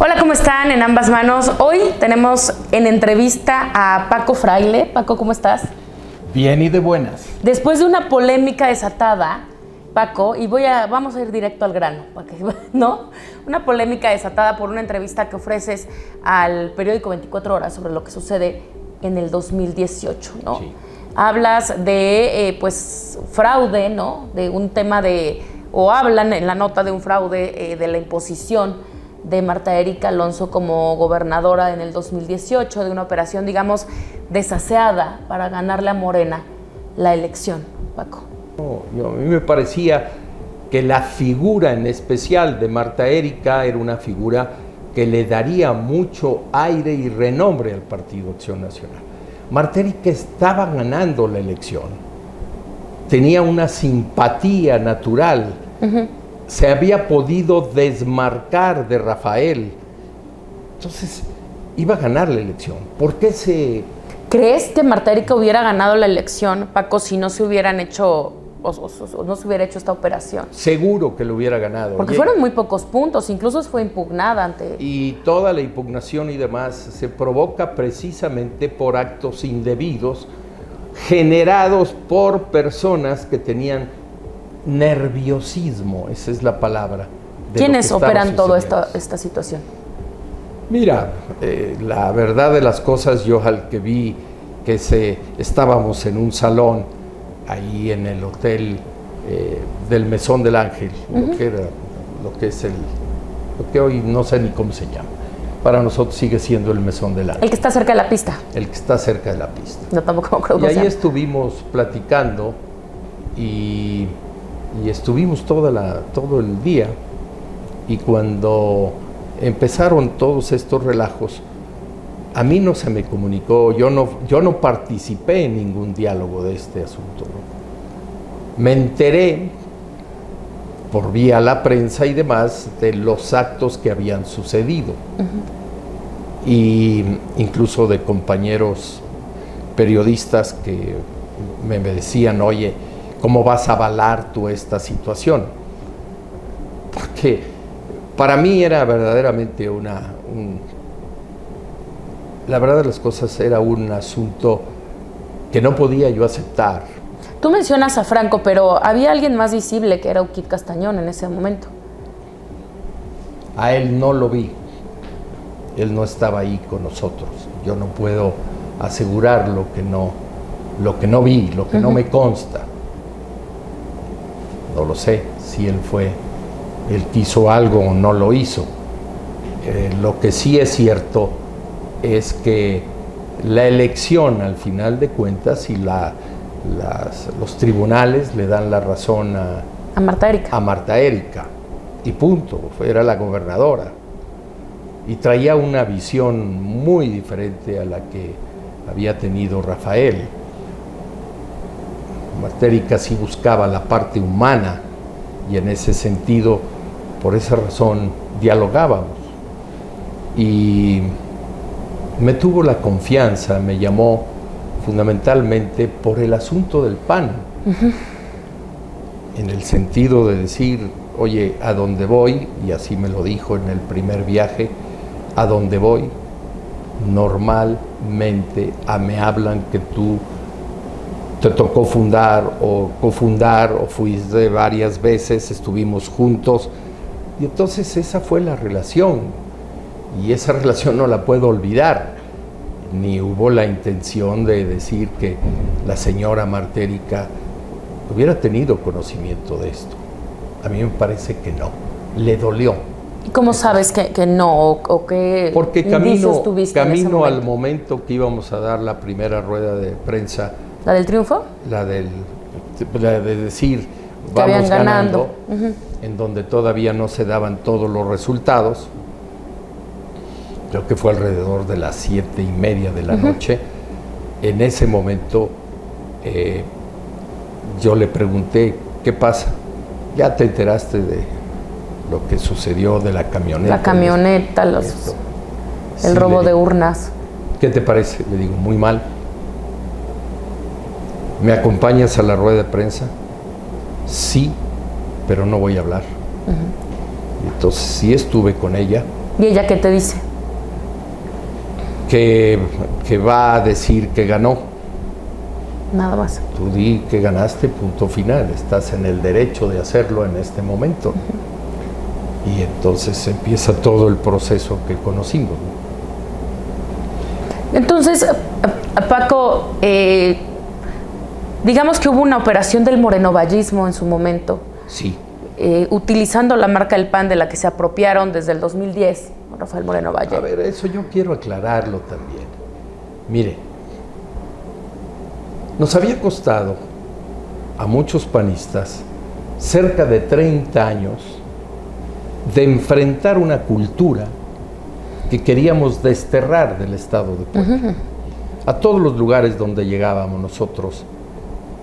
Hola, ¿cómo están? En ambas manos. Hoy tenemos en entrevista a Paco Fraile. Paco, ¿cómo estás? Bien y de buenas. Después de una polémica desatada, Paco, y vamos a ir directo al grano, ¿no? Una polémica desatada por una entrevista que ofreces al periódico 24 Horas sobre lo que sucede en el 2018, ¿no? Sí. Hablas de, fraude, ¿no? De un tema o hablan en la nota de un fraude de la imposición de Marta Erika Alonso como gobernadora en el 2018, de una operación, digamos, desaseada para ganarle a Morena la elección, Paco. A mí me parecía que la figura en especial de Marta Erika era una figura que le daría mucho aire y renombre al Partido Acción Nacional. Marta Erika estaba ganando la elección, tenía una simpatía natural, se había podido desmarcar de Rafael, entonces iba a ganar la elección. ¿Por qué ¿Crees que Marta Erika hubiera ganado la elección, Paco, si no se hubieran hecho o no se hubiera hecho esta operación? Seguro que lo hubiera ganado. Porque fueron muy pocos puntos, incluso fue impugnada ante... Y toda la impugnación y demás se provoca precisamente por actos indebidos generados por personas que tenían nerviosismo, esa es la palabra. ¿Quiénes operan toda esta situación? Mira, la verdad de las cosas, yo al que vi que estábamos en un salón ahí en el hotel del Mesón del Ángel, lo que hoy no sé ni cómo se llama. Para nosotros sigue siendo el Mesón del Ángel. El que está cerca de la pista. El que está cerca de la pista. No, tampoco me acuerdo. Y ahí estuvimos platicando y estuvimos todo el día, y cuando empezaron todos estos relajos, a mí no se me comunicó, yo no participé en ningún diálogo de este asunto, ¿no? Me enteré por vía la prensa y demás de los actos que habían sucedido, y incluso de compañeros periodistas que me decían, oye, ¿cómo vas a avalar tú esta situación? Porque para mí era verdaderamente la verdad de las cosas era un asunto que no podía yo aceptar. Tú mencionas a Franco, pero había alguien más visible que era Ukit Castañón en ese momento. A él no lo vi. Él no estaba ahí con nosotros. Yo no puedo asegurar lo que no vi, lo que no me consta. No lo sé si él quiso algo o no lo hizo. Lo que sí es cierto es que la elección, al final de cuentas, y los tribunales le dan la razón a Marta Erika, y punto, era la gobernadora, y traía una visión muy diferente a la que había tenido Rafael. Marta Erika sí buscaba la parte humana, y en ese sentido, por esa razón, dialogábamos. Y me tuvo la confianza, me llamó fundamentalmente por el asunto del PAN, en el sentido de decir, oye, a dónde voy, y así me lo dijo en el primer viaje, a dónde voy, normalmente me hablan que tú te tocó fundar o cofundar o fuiste varias veces, estuvimos juntos, y entonces esa fue la relación, y esa relación no la puedo olvidar, ni hubo la intención de decir que la señora Marta Erika hubiera tenido conocimiento de esto. A mí me parece que no, le dolió. ¿Y cómo sabes que no, o qué indicios tuviste en ese momento? Al momento que íbamos a dar la primera rueda de prensa, ¿La del triunfo? La de decir, vamos ganando, en donde todavía no se daban todos los resultados. Creo que fue alrededor de las 7:30 de la noche. En ese momento yo le pregunté, ¿qué pasa? ¿Ya te enteraste de lo que sucedió de la camioneta? La camioneta, el robo de urnas. ¿Qué te parece? Le digo, muy mal. ¿Me acompañas a la rueda de prensa? Sí, pero no voy a hablar. Entonces sí estuve con ella, ¿Y ella qué te dice? Que va a decir que ganó. Nada más. Tú di que ganaste, punto final. Estás en el derecho de hacerlo en este momento. Y entonces empieza todo el proceso que conocimos. Entonces, Paco, digamos que hubo una operación del morenovallismo en su momento. Sí. Utilizando la marca del PAN de la que se apropiaron desde el 2010, Rafael Moreno Valle. A ver, eso yo quiero aclararlo también. Mire, nos había costado a muchos panistas cerca de 30 años de enfrentar una cultura que queríamos desterrar del Estado de Puebla. A todos los lugares donde llegábamos nosotros,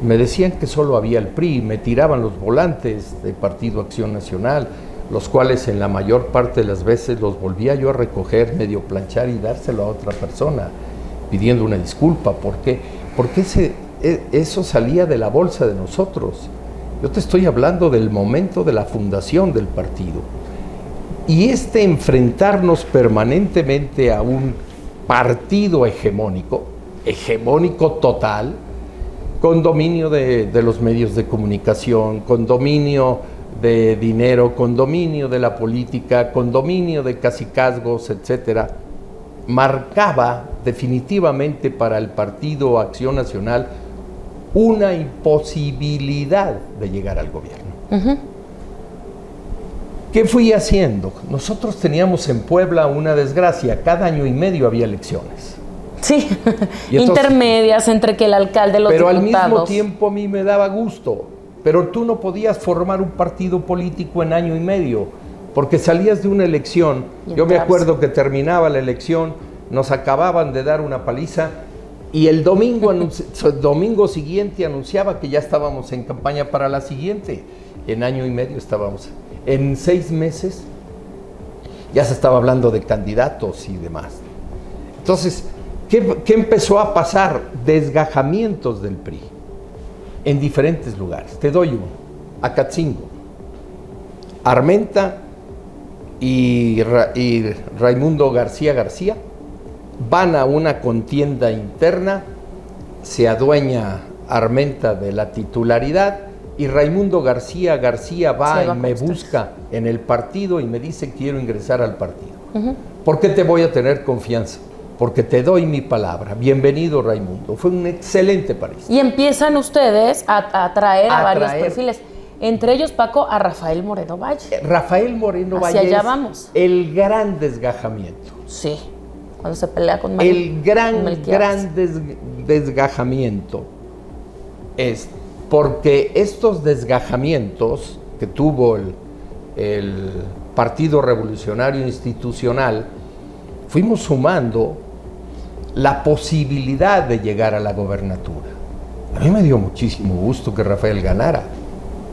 me decían que solo había el PRI, me tiraban los volantes de Partido Acción Nacional, los cuales en la mayor parte de las veces los volvía yo a recoger, medio planchar y dárselo a otra persona, pidiendo una disculpa. ¿Por qué? Porque eso salía de la bolsa de nosotros. Yo te estoy hablando del momento de la fundación del partido. Y enfrentarnos permanentemente a un partido hegemónico total, con dominio de los medios de comunicación, con dominio de dinero, con dominio de la política, con dominio de cacicazgos, etcétera, marcaba definitivamente para el Partido Acción Nacional una imposibilidad de llegar al gobierno. ¿Qué fui haciendo? Nosotros teníamos en Puebla una desgracia, cada año y medio había elecciones. Sí, intermedias entre que el alcalde, los pero diputados. Al mismo tiempo a mí me daba gusto, pero tú no podías formar un partido político en año y medio, porque salías de una elección, yo me acuerdo que terminaba la elección, nos acababan de dar una paliza, y el domingo siguiente anunciaba que ya estábamos en campaña para la siguiente. En año y medio estábamos. En 6 meses ya se estaba hablando de candidatos y demás. Entonces, ¿qué empezó a pasar? Desgajamientos del PRI en diferentes lugares. Te doy uno. Acatzingo, Armenta y Raimundo García van a una contienda interna, se adueña Armenta de la titularidad y Raimundo García va y me busca en el partido y me dice: quiero ingresar al partido. ¿Por qué te voy a tener confianza? Porque te doy mi palabra. Bienvenido, Raimundo. Fue un excelente país. Y empiezan ustedes a traer a varios perfiles. Entre ellos, Paco, a Rafael Moreno Valle. Rafael Moreno Valle allá vamos. El gran desgajamiento. Sí, cuando se pelea con el gran desgajamiento es porque estos desgajamientos que tuvo el Partido Revolucionario Institucional, fuimos sumando la posibilidad de llegar a la gobernatura. A mí me dio muchísimo gusto que Rafael ganara.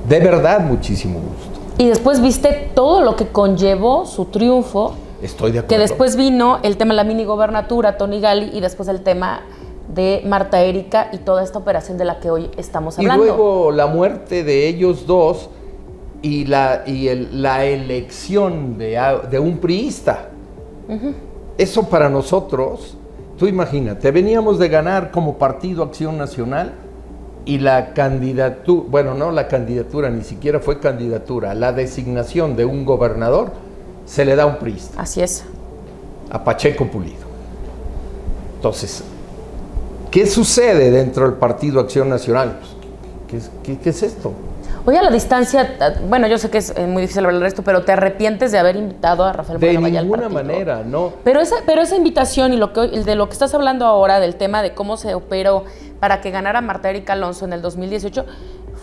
De verdad, muchísimo gusto. Y después viste todo lo que conllevó su triunfo. Estoy de acuerdo. Que después vino el tema de la mini gobernatura, Tony Gali, y después el tema de Marta Erika y toda esta operación de la que hoy estamos hablando. Y luego la muerte de ellos dos y la elección de un priista. Eso para nosotros, tú imagínate, veníamos de ganar como Partido Acción Nacional y la candidatura, bueno, no la candidatura, ni siquiera fue candidatura, la designación de un gobernador se le da a un priista. Así es. A Pacheco Pulido. Entonces, ¿qué sucede dentro del Partido Acción Nacional? Pues, ¿qué es esto? Oye, a la distancia, bueno, yo sé que es muy difícil hablar de esto, pero ¿te arrepientes de haber invitado a Rafael Moreno Valle al partido? De ninguna manera, no. Pero esa invitación y de lo que estás hablando ahora, del tema de cómo se operó para que ganara Marta Erika Alonso en el 2018,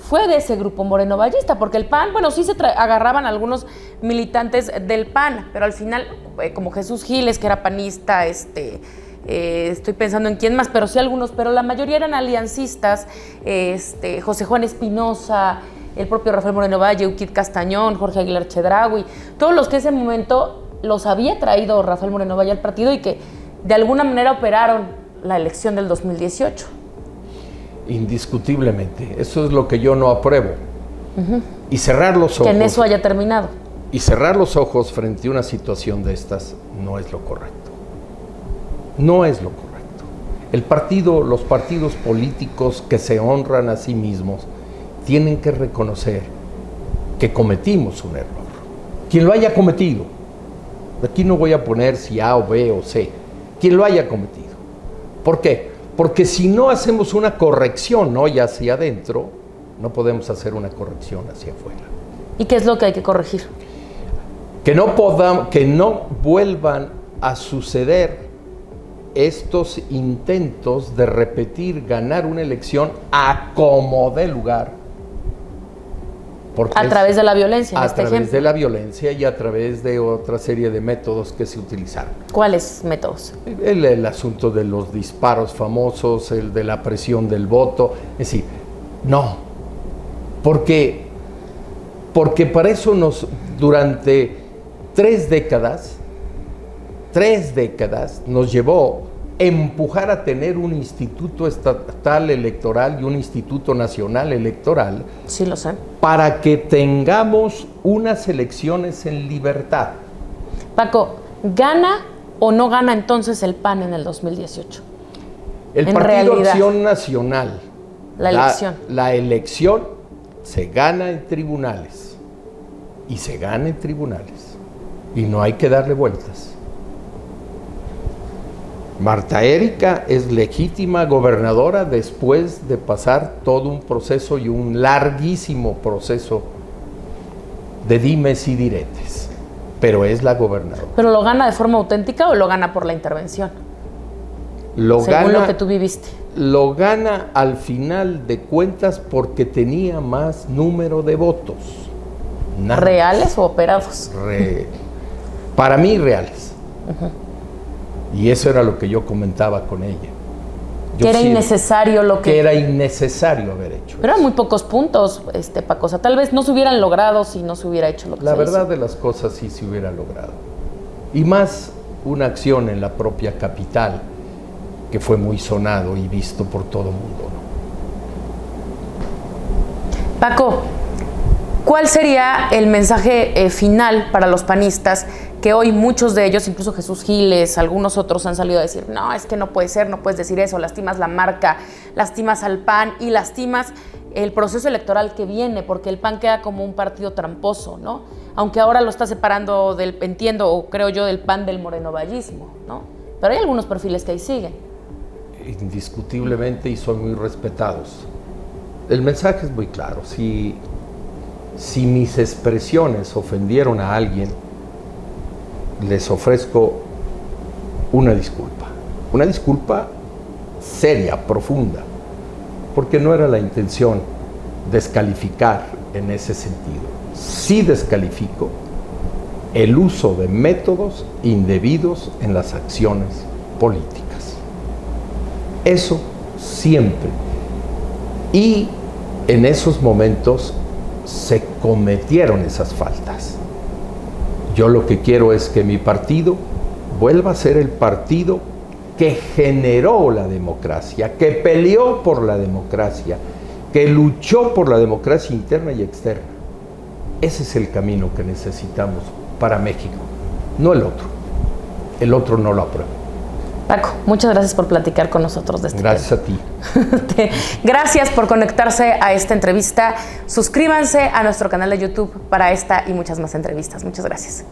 fue de ese grupo morenovallista, porque el PAN, bueno, sí se agarraban algunos militantes del PAN, pero al final, como Jesús Giles, que era panista, estoy pensando en quién más, pero sí algunos, pero la mayoría eran aliancistas, José Juan Espinosa, el propio Rafael Moreno Valle, Euquid Castañón, Jorge Aguilar Chedraui, todos los que en ese momento los había traído Rafael Moreno Valle al partido y que de alguna manera operaron la elección del 2018. Indiscutiblemente, eso es lo que yo no apruebo. Y cerrar los ojos. Que en eso haya terminado. Y cerrar los ojos frente a una situación de estas no es lo correcto. No es lo correcto. Los partidos políticos que se honran a sí mismos tienen que reconocer que cometimos un error. Quien lo haya cometido, aquí no voy a poner si A o B o C, quien lo haya cometido. ¿Por qué? Porque si no hacemos una corrección hoy hacia adentro, no podemos hacer una corrección hacia afuera. ¿Y qué es lo que hay que corregir? Que no vuelvan a suceder estos intentos de repetir, ganar una elección a como dé lugar. A través de la violencia, a través de la violencia y a través de otra serie de métodos que se utilizaron. ¿Cuáles métodos? El asunto de los disparos famosos, el de la presión del voto. Es decir, no. Porque para eso durante 3 décadas nos llevó empujar a tener un instituto estatal electoral y un instituto nacional electoral. Sí, lo sé. Para que tengamos unas elecciones en libertad. Paco, ¿gana o no gana entonces el PAN en el 2018? El Partido Acción Nacional. La elección se gana en tribunales. Y se gana en tribunales. Y no hay que darle vueltas. Marta Erika es legítima gobernadora después de pasar todo un proceso y un larguísimo proceso de dimes y diretes, pero es la gobernadora. ¿Pero lo gana de forma auténtica o lo gana por la intervención? Según lo que tú viviste. Lo gana al final de cuentas porque tenía más número de votos. Nada ¿Reales más. O operados? Para mí, reales. Uh-huh. Y eso era lo que yo comentaba con ella. Que era innecesario lo que... Que era innecesario haber hecho. Pero eran muy pocos puntos, Paco. O sea, tal vez no se hubieran logrado si no se hubiera hecho lo que se hizo. La verdad de las cosas sí se hubiera logrado. Y más una acción en la propia capital que fue muy sonado y visto por todo el mundo, ¿no? Paco, ¿cuál sería el mensaje final para los panistas que hoy muchos de ellos, incluso Jesús Giles, algunos otros han salido a decir, no, es que no puede ser, no puedes decir eso, lastimas la marca, lastimas al PAN y lastimas el proceso electoral que viene, porque el PAN queda como un partido tramposo, ¿no? Aunque ahora lo está separando entiendo o creo yo, del PAN del morenovallismo, ¿no? Pero hay algunos perfiles que ahí siguen. Indiscutiblemente, y son muy respetados. El mensaje es muy claro. Si mis expresiones ofendieron a alguien, les ofrezco una disculpa seria, profunda, porque no era la intención descalificar en ese sentido. Sí descalifico el uso de métodos indebidos en las acciones políticas. Eso siempre. Y en esos momentos se cometieron esas faltas. Yo lo que quiero es que mi partido vuelva a ser el partido que generó la democracia, que peleó por la democracia, que luchó por la democracia interna y externa. Ese es el camino que necesitamos para México, no el otro. El otro no lo aprueba. Paco, muchas gracias por platicar con nosotros de este tema. Gracias a ti. Gracias por conectarse a esta entrevista. Suscríbanse a nuestro canal de YouTube para esta y muchas más entrevistas. Muchas gracias.